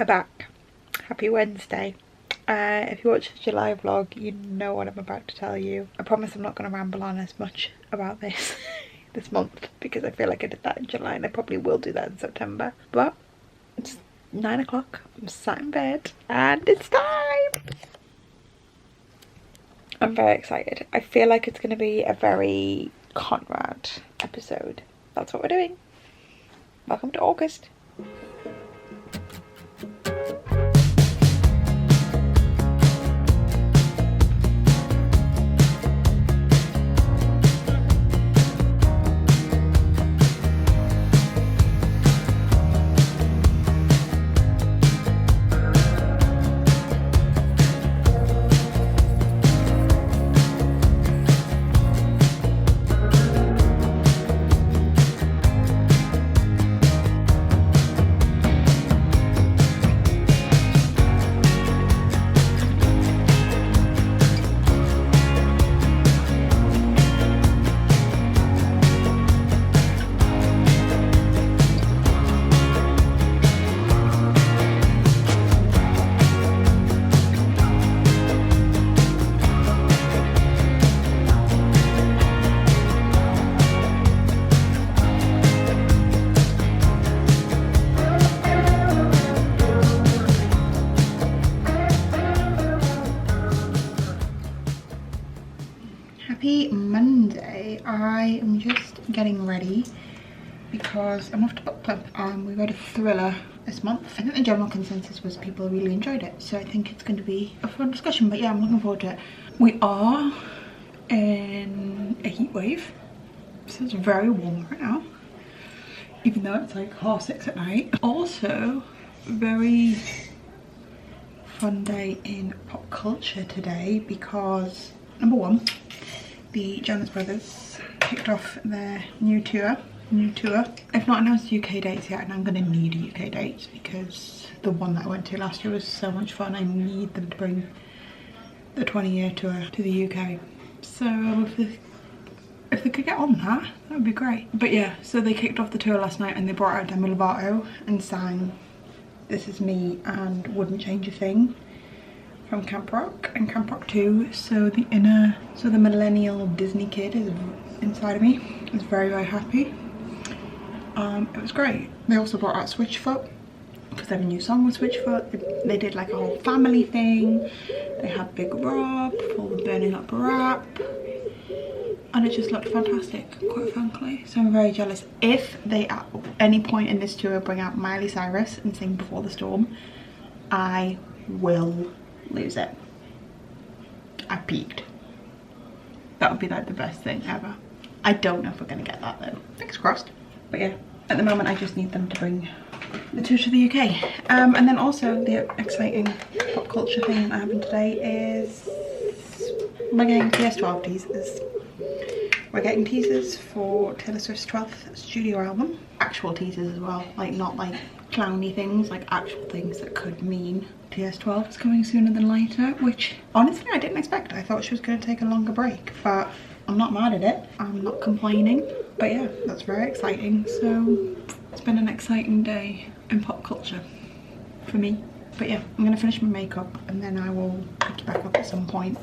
We're back. Happy Wednesday. If you watch the July vlog, you know what I'm about to tell you. I promise I'm not going to ramble on as much about this this month, because I feel like I did that in July and I probably will do that in September. But it's 9 o'clock, I'm sat in bed and it's time! I'm very excited. I feel like it's going to be a very Conrad episode. That's what we're doing. Welcome to August. Happy Monday. I am just getting ready because I'm off to book club. We read a thriller this month. I think the general consensus was people really enjoyed it, so I think it's going to be a fun discussion. But yeah, I'm looking forward to it. We are in a heat wave, so it's very warm right now, even though it's like 6:30 at night. Also, very fun day in pop culture today because number one, the Jonas Brothers kicked off their new tour. I've not announced UK dates yet, and I'm going to need UK dates because the one that I went to last year was so much fun. I need them to bring the 20-year tour to the UK. So if they could get on that would be great. But yeah, so they kicked off the tour last night and they brought out Demi Lovato and sang This Is Me and Wouldn't Change a Thing from Camp Rock and Camp Rock 2. So the millennial Disney kid is inside of me. I was very, very happy. It was great. They also brought out Switchfoot because they have a new song with Switchfoot. They did like a whole family thing. They had Big Rob for the Burning Up rap, and it just looked fantastic, quite frankly. So I'm very jealous. If they at any point in this tour bring out Miley Cyrus and sing Before the Storm, I will lose it. I peaked. That would be like the best thing ever. I don't know if we're gonna get that though. Fingers crossed. But yeah, at the moment I just need them to bring the tour to the UK. And then also the exciting pop culture thing that happened today is we're getting PS12 teasers. We're getting teasers for Taylor Swift's 12th studio album. Actual teasers as well, like not like clowny things, like actual things that could mean PS12 is coming sooner than later, which honestly I didn't expect. I thought she was going to take a longer break, but I'm not mad at it. I'm not complaining. But yeah, that's very exciting. So it's been an exciting day in pop culture for me. But yeah, I'm gonna finish my makeup and then I will pick you back up at some point.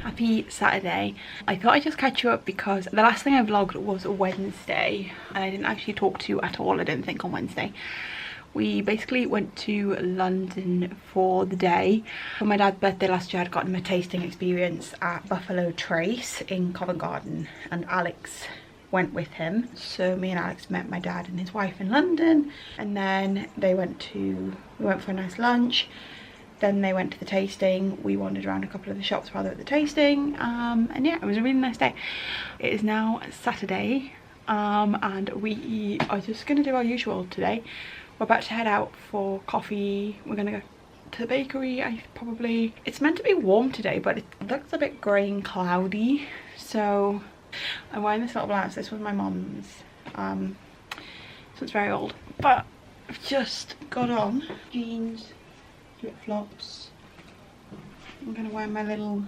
Happy Saturday. I thought I'd just catch you up because the last thing I vlogged was a Wednesday and I didn't actually talk to you at all, I didn't think, on Wednesday, We basically went to London for the day. For my dad's birthday last year, I'd gotten him a tasting experience at Buffalo Trace in Covent Garden, and Alex went with him. So me and Alex met my dad and his wife in London, and then we went for a nice lunch. Then they went to the tasting. We wandered around a couple of the shops while they were at the tasting, and yeah, it was a really nice day. It is now Saturday, and we are just gonna do our usual today. We're about to head out for coffee. We're gonna go to the bakery. It's meant to be warm today, but it looks a bit grey and cloudy. So I'm wearing this little blouse. This was my mom's, so it's very old, but I've just got on jeans, flip-flops. I'm gonna wear my little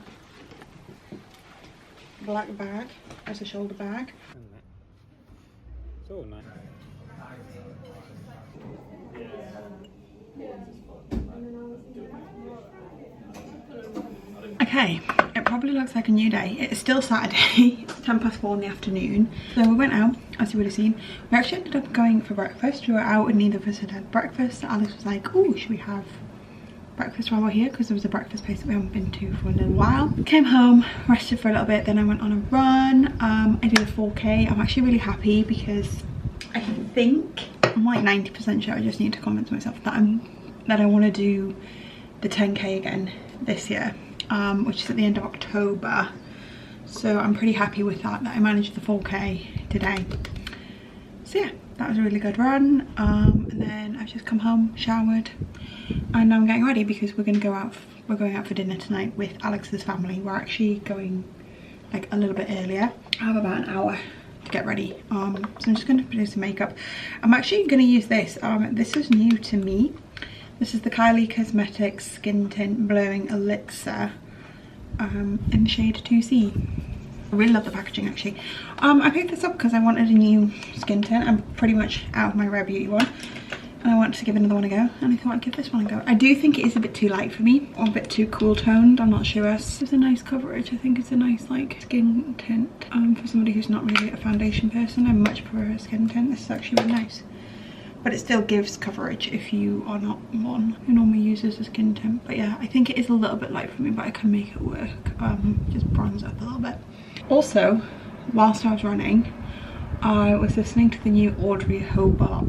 black bag as a shoulder bag. So nice. Okay, it probably looks like a new day. It's still Saturday. It's 4:10 in the afternoon. So we went out, as you would have seen. We actually ended up going for breakfast. We were out and neither of us had had breakfast. Alex was like, oh, should we have breakfast while we're here? Because there was a breakfast place that we haven't been to for a little while. Came home, rested for a little bit, then I went on a run. I did a 4K. I'm actually really happy because I think, I'm like 90% sure, I just need to convince myself that I want to do the 10K again this year. Which is at the end of October, so I'm pretty happy with that I managed the 4K today. So yeah, that was a really good run, and then I've just come home, showered, and now I'm getting ready because we're going out for dinner tonight with Alex's family. We're actually going like a little bit earlier. I have about an hour to get ready, so I'm just going to do some makeup. I'm actually going to use this. This is new to me. This is the Kylie Cosmetics Skin Tint Blowing Elixir in the shade 2C. I really love the packaging actually. I picked this up because I wanted a new skin tint. I'm pretty much out of my Rare Beauty one, and I wanted to give another one a go, and I thought I'd give this one a go. I do think it is a bit too light for me, or a bit too cool toned, I'm not sure. It's a nice coverage. I think it's a nice like skin tint for somebody who's not really a foundation person. I much prefer a skin tint. This is actually really nice. But it still gives coverage if you are not one who normally uses a skin tint. But yeah, I think it is a little bit light for me, but I can make it work. Just bronze up a little bit. Also, whilst I was running, I was listening to the new Audrey Hobart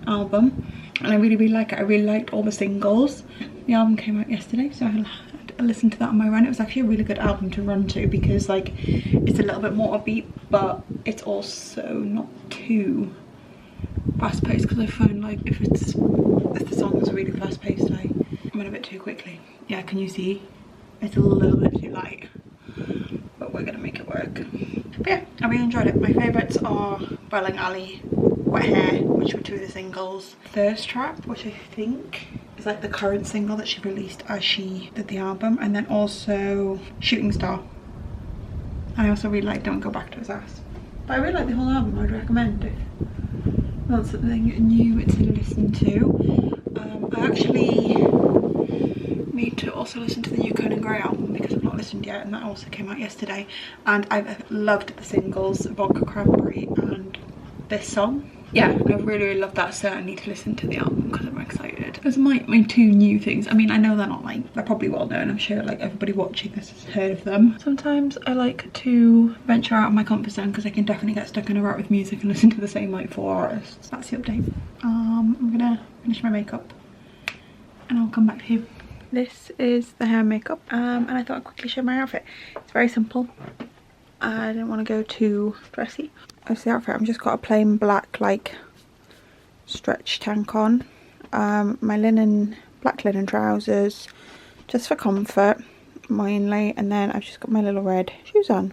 album, and I really like it. I really liked all the singles. The album came out yesterday, so I listened to that on my run. It was actually a really good album to run to because like it's a little bit more upbeat, but it's also not too fast-paced, because I find like if the song is really fast-paced, I run a bit too quickly. Yeah, can you see? It's a little bit too light, but we're gonna make it work. But yeah, I really enjoyed it. My favourites are Bowling Alley, Wet Hair, which were two of the singles, Thirst Trap, which I think is like the current single that she released as she did the album, and then also Shooting Star. I also really like Don't Go Back to His Ass. But I really like the whole album. I'd recommend if want something new to listen to. I actually need to also listen to the new Conan Gray album because I've not listened yet, and that also came out yesterday, and I've loved the singles Vodka Cranberry and this song. Yeah, I really love that, so I need to listen to the album because I'm excited. Those are my two new things. I mean, I know they're not like, they're probably well known. I'm sure like everybody watching this has heard of them. Sometimes I like to venture out of my comfort zone because I can definitely get stuck in a rut with music and listen to the same like 4 artists. That's the update. I'm gonna finish my makeup and I'll come back to you. This is the hair and makeup, and I thought I'd quickly show my outfit. It's very simple. I didn't want to go too dressy. That's the outfit. I've just got a plain black like stretch tank on, my black linen trousers just for comfort mainly, and then I've just got my little red shoes on.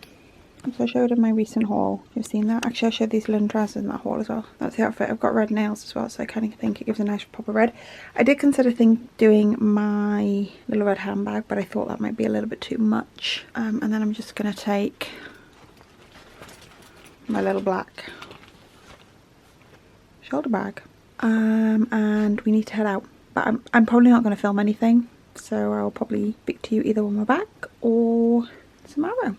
So I showed in my recent haul, you've seen that. Actually, I showed these linen trousers in that haul as well. That's the outfit. I've got red nails as well, so I kind of think it gives a nice proper red. I did consider doing my little red handbag, but I thought that might be a little bit too much. And then I'm just going to take my little black shoulder bag, and we need to head out, but I'm probably not going to film anything, so I'll probably speak to you either when we're back or tomorrow.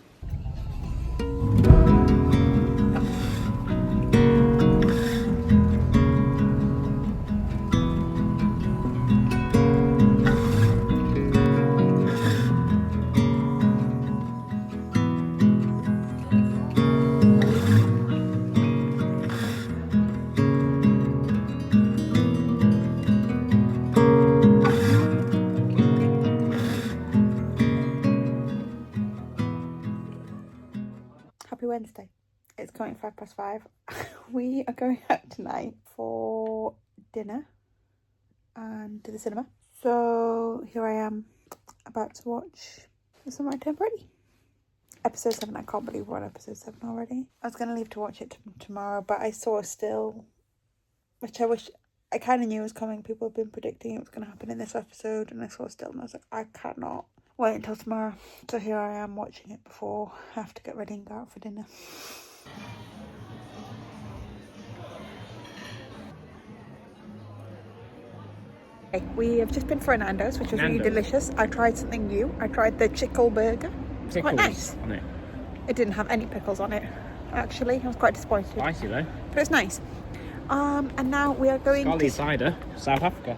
Wednesday. It's coming 5:05. We are going out tonight for dinner and to the cinema. So here I am, about to watch The Summer I Turned Pretty. Episode 7, I can't believe we're on episode 7 already. I was going to leave to watch it tomorrow, but I saw a still, which I kind of knew was coming. People have been predicting it was going to happen in this episode, and I saw a still and I was like, I cannot wait until tomorrow. So here I am watching it before I have to get ready and go out for dinner. We have just been for a Nando's, which was really delicious. I tried something new. I tried the chickle burger. It was quite nice. On it. It didn't have any pickles on it, actually. I was quite disappointed. Spicy though. But it was nice. And now we are going to cider, South Africa.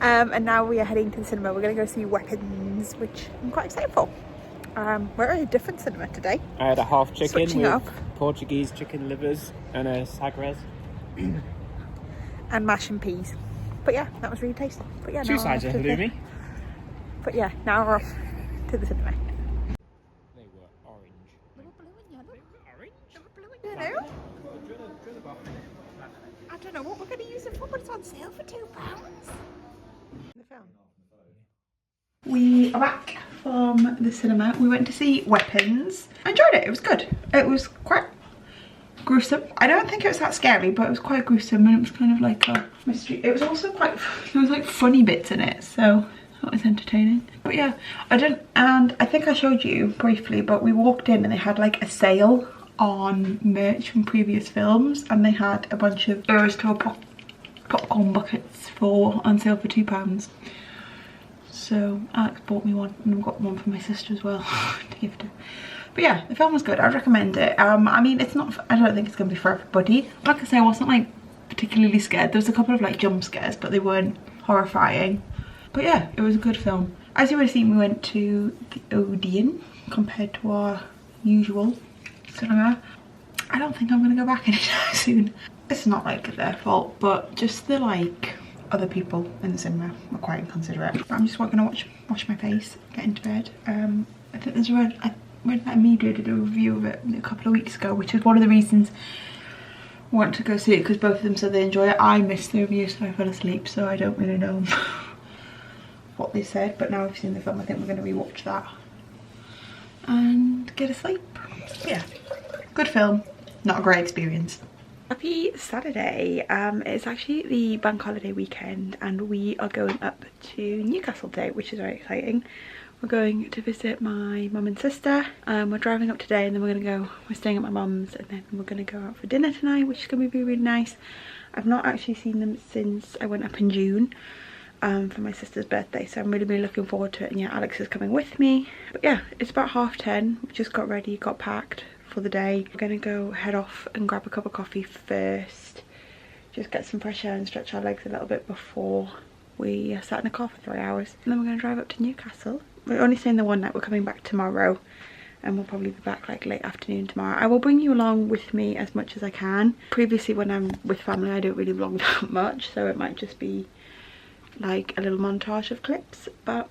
And now we are heading to the cinema. We're going to go see Weapons, which I'm quite excited for. We're at a different cinema today. I had a half chicken with Portuguese chicken livers and a sagres. And mash and peas. But yeah, that was really tasty. But yeah, 2 sides of halloumi. But yeah, now we're off to the cinema. They were orange. They were blue and yellow. Orange? They were blue and yellow. I don't know what we're going to use it for, but it's on sale for £2. The film. We are back from the cinema. We went to see Weapons. I enjoyed it. It was good. It was quite gruesome. I don't think it was that scary, but it was quite gruesome, and it was kind of like a mystery. It was also quite, there was like funny bits in it, so that was entertaining. But yeah, I think I showed you briefly, but we walked in and they had like a sale on merch from previous films, and they had a bunch of Aerostore popcorn buckets on sale for £2. So Alex bought me one, and I've got one for my sister as well to gift her. But yeah, the film was good. I'd recommend it. I mean, it's not, I don't think it's going to be for everybody. Like I say, I wasn't like particularly scared. There was a couple of like jump scares, but they weren't horrifying. But yeah, it was a good film. As you would have seen, we went to the Odeon compared to our usual cinema. I don't think I'm going to go back anytime soon. It's not like their fault, but just the like other people in the cinema were quite inconsiderate. But I'm just going to wash my face, get into bed. I think there's Media did a review of it a couple of weeks ago, which is one of the reasons I want to go see it, because both of them said they enjoy it. I missed the review, so I fell asleep, so I don't really know what they said. But now I've seen the film, I think we're going to rewatch that and get asleep. Yeah, good film, not a great experience. Happy Saturday. It's actually the bank holiday weekend, and we are going up to Newcastle today, which is very exciting. We're going to visit my mum and sister. We're driving up today, and then we're staying at my mum's, and then we're going to go out for dinner tonight, which is going to be really nice. I've not actually seen them since I went up in June for my sister's birthday, so I'm really looking forward to it. And yeah, Alex is coming with me. But yeah, it's about 10:30. We just got ready, got packed for the day. We're going to head off and grab a cup of coffee first. Just get some fresh air and stretch our legs a little bit before we sat in a car for 3 hours. And then we're going to drive up to Newcastle. We're only staying there one night. We're coming back tomorrow, and we'll probably be back like late afternoon tomorrow. I will bring you along with me as much as I can. Previously, when I'm with family, I don't really vlog that much, so it might just be like a little montage of clips, but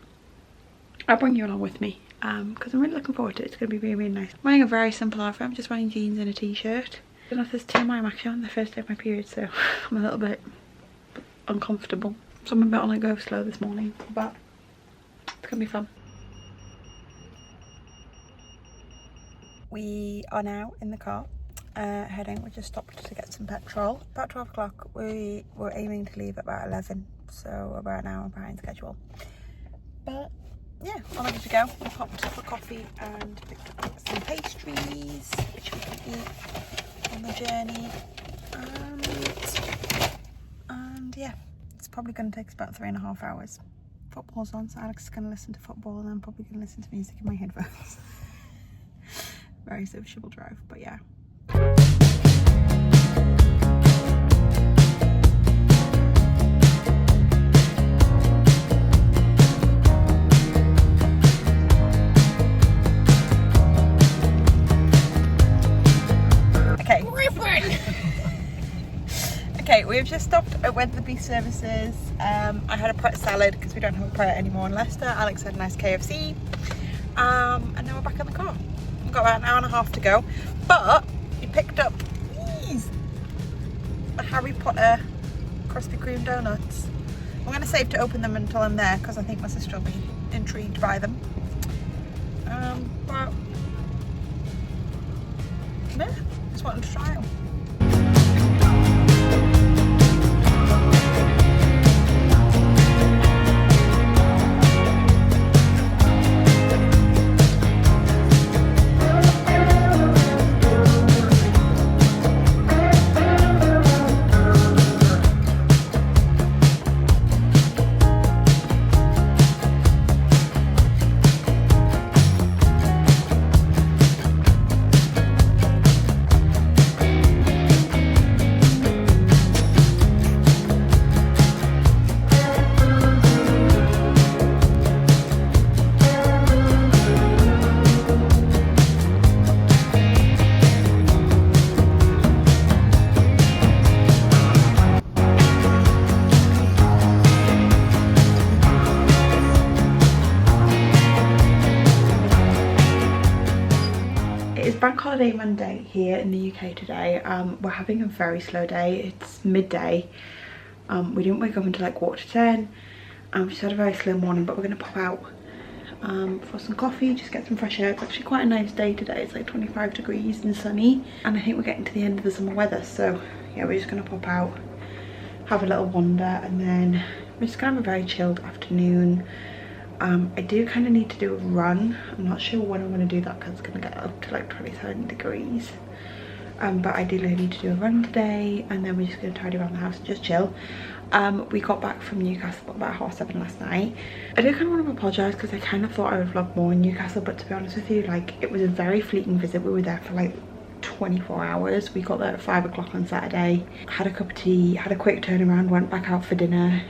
I'll bring you along with me because I'm really looking forward to it. It's going to be really nice. I'm wearing a very simple outfit. I'm just wearing jeans and a t-shirt. I don't know if there's TMI, I'm actually on the first day of my period, so I'm a little bit uncomfortable. So I'm a bit on a go slow this morning, but it's going to be fun. We are now in the car heading. We just stopped to get some petrol. About 12 o'clock. We were aiming to leave at about 11, so about an hour behind schedule. But yeah, all ready to go. We popped for coffee and picked up some pastries, which we can eat on the journey. And yeah, it's probably going to take us about 3.5 hours. Football's on, so Alex is going to listen to football, and I'm probably going to listen to music in my headphones. Very sociable drive, but yeah. Okay, we've just stopped at Weatherby Services. I had a Pret salad because we don't have a Pret anymore in Leicester. Alex had a nice KFC. And now we're back in the car. We've got about an hour and a half to go. But we picked up these Harry Potter Krispy Kreme donuts. I'm going to save to open them until I'm there because I think my sister will be intrigued by them. But yeah, just wanted to try them. Bank holiday Monday here in the UK today. We're having a very slow day. It's midday. We didn't wake up until like 9:45. We just had a very slow morning, but we're going to pop out for some coffee, just get some fresh air. It's actually quite a nice day today. It's like 25 degrees and sunny, and I think we're getting to the end of the summer weather, so yeah, we're just going to pop out, have a little wander, and then we're just going to have a very chilled afternoon. I do kind of need to do a run. I'm not sure when I'm going to do that because it's going to get up to like 27 degrees. But I do need to do a run today, and then we're just going to tidy around the house and just chill. We got back from Newcastle about 7:30 last night. I do kind of want to apologise because I kind of thought I would vlog more in Newcastle, but to be honest with you, like, it was a very fleeting visit. We were there for like 24 hours. We got there at 5 o'clock on Saturday, had a cup of tea, had a quick turnaround, went back out for dinner,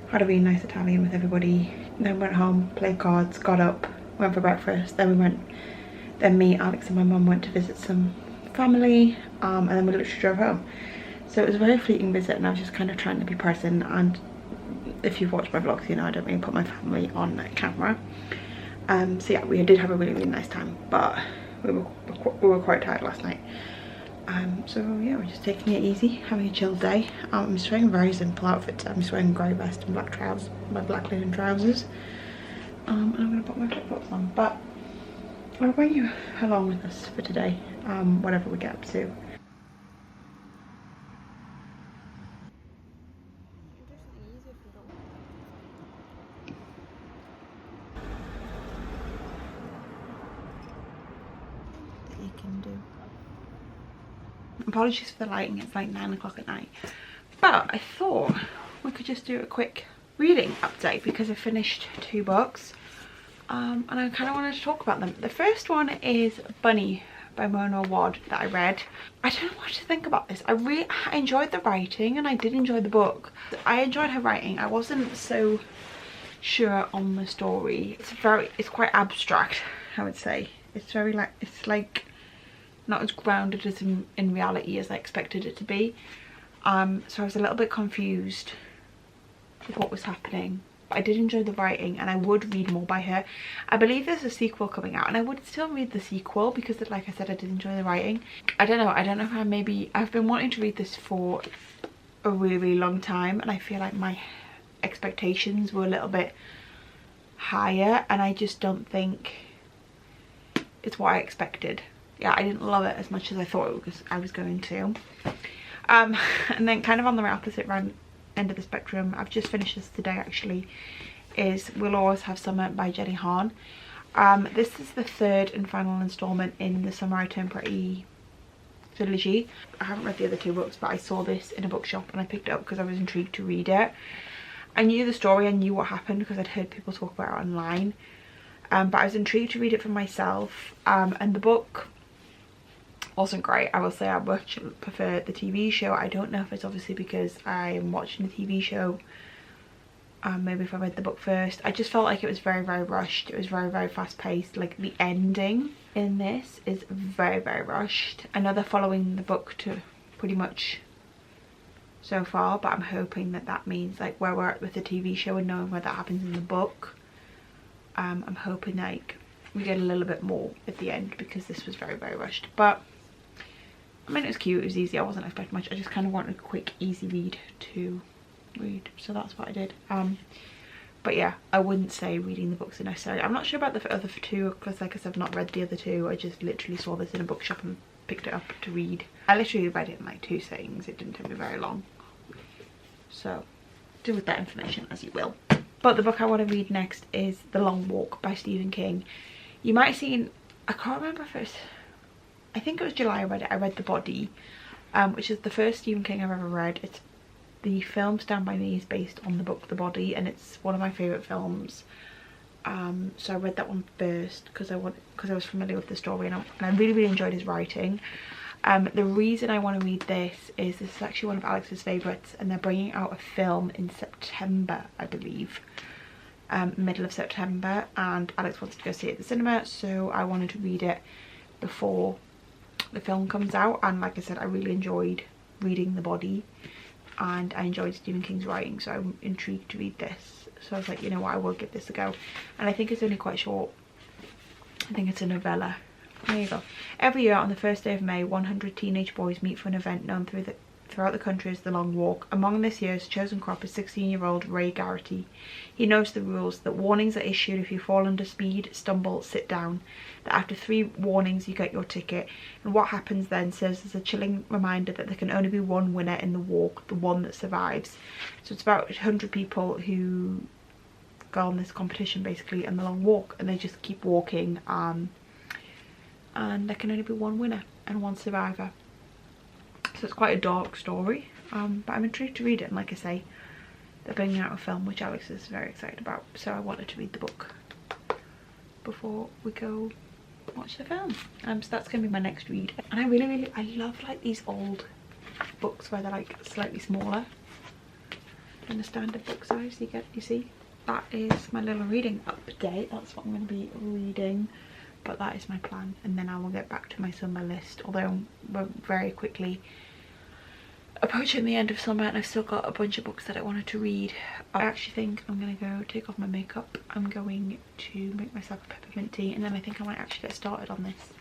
had a really nice Italian with everybody, then went home, played cards, got up, went for breakfast, then me, Alex and my mum went to visit some family, and then we literally drove home. So it was a very fleeting visit, and I was just kind of trying to be present, and if you've watched my vlogs, you know I don't really put my family on camera. So yeah, we did have a really, really nice time, but we were quite tired last night. So yeah, we're just taking it easy, having a chill day. I'm just wearing a very simple outfit. I'm just wearing a grey vest and black trousers, my black linen trousers. And I'm going to put my flip-flops on. But I'll bring you along with us for today, whatever we get up to. That you can do. Apologies for the lighting, it's like 9 o'clock at night, but I thought we could just do a quick reading update because I finished 2 books, and I kind of wanted to talk about them. The first one is Bunny by Mona Awad that I read. I don't know what to think about this. I enjoyed the writing, and I did enjoy the book. I enjoyed her writing. I wasn't so sure on the story. It's quite abstract, I would say. It's very like, it's like not as grounded as in reality as I expected it to be. So I was a little bit confused with what was happening. But I did enjoy the writing, and I would read more by her. I believe there's a sequel coming out, and I would still read the sequel because, like I said, I did enjoy the writing. I don't know if I've been wanting to read this for a really, really long time, and I feel like my expectations were a little bit higher, and I just don't think it's what I expected. Yeah, I didn't love it as much as I thought I was going to. And then kind of on the opposite end of the spectrum, I've just finished this today actually, is We'll Always Have Summer by Jenny Han. This is the 3rd and final installment in the Summer I Turn Pretty trilogy. I haven't read the other 2 books, but I saw this in a bookshop and I picked it up because I was intrigued to read it. I knew the story, I knew what happened because I'd heard people talk about it online, but I was intrigued to read it for myself, and the book wasn't great. I will say I much prefer the TV show. I don't know if it's obviously because I'm watching the TV show, maybe if I read the book first. I just felt like it was very, very rushed. It was very, very fast paced. Like, the ending in this is very, very rushed. I know they're following the book to pretty much so far, but I'm hoping that that means like where we're at with the TV show and knowing where that happens in the book, I'm hoping like we get a little bit more at the end because this was very, very rushed. But I mean, it was cute, it was easy, I wasn't expecting much. I just kind of wanted a quick, easy read to read, so that's what I did. But yeah, I wouldn't say reading the books are necessary. I'm not sure about the other two because, like I said, I've not read the other two. I just literally saw this in a bookshop and picked it up to read. I literally read it in like 2 sittings. It didn't take me very long. So do with that information as you will. But the book I want to read next is The Long Walk by Stephen King. You might have seen, I can't remember if it was, I think it was July I read it. I read The Body, which is the first Stephen King I've ever read. It's the film Stand By Me is based on the book The Body, and it's one of my favourite films. So I read that one first because I was familiar with the story, and I really, really enjoyed his writing. The reason I want to read this is actually one of Alex's favourites, and they're bringing out a film in September, I believe, middle of September, and Alex wanted to go see it at the cinema, so I wanted to read it before the film comes out. And like I said, I really enjoyed reading The Body, and I enjoyed Stephen King's writing, so I'm intrigued to read this. So I was like, you know what, I will give this a go. And I think it's only quite short. I think it's a novella. There you go. Every year on the first day of May, 100 teenage boys meet for an event known throughout the country as the Long Walk. Among this year's chosen crop is 16-year-old Ray Garrity. He knows the rules, that warnings are issued if you fall under speed, stumble, sit down. That after 3 warnings you get your ticket. And what happens then serves as a chilling reminder that there can only be one winner in the walk, the one that survives. So it's about 100 people who go on this competition basically in the Long Walk, and they just keep walking, and there can only be one winner and one survivor. So it's quite a dark story, but I'm intrigued to read it. And like I say, they're bringing out a film, which Alex is very excited about, so I wanted to read the book before we go watch the film. So that's going to be my next read. And I love like these old books where they're like slightly smaller than the standard book size. You see, that is my little reading update. That's what I'm going to be reading. But that is my plan, and then I will get back to my summer list, although we're very quickly approaching the end of summer and I've still got a bunch of books that I wanted to read. I actually think I'm going to go take off my makeup. I'm going to make myself a peppermint tea, and then I think I might actually get started on this.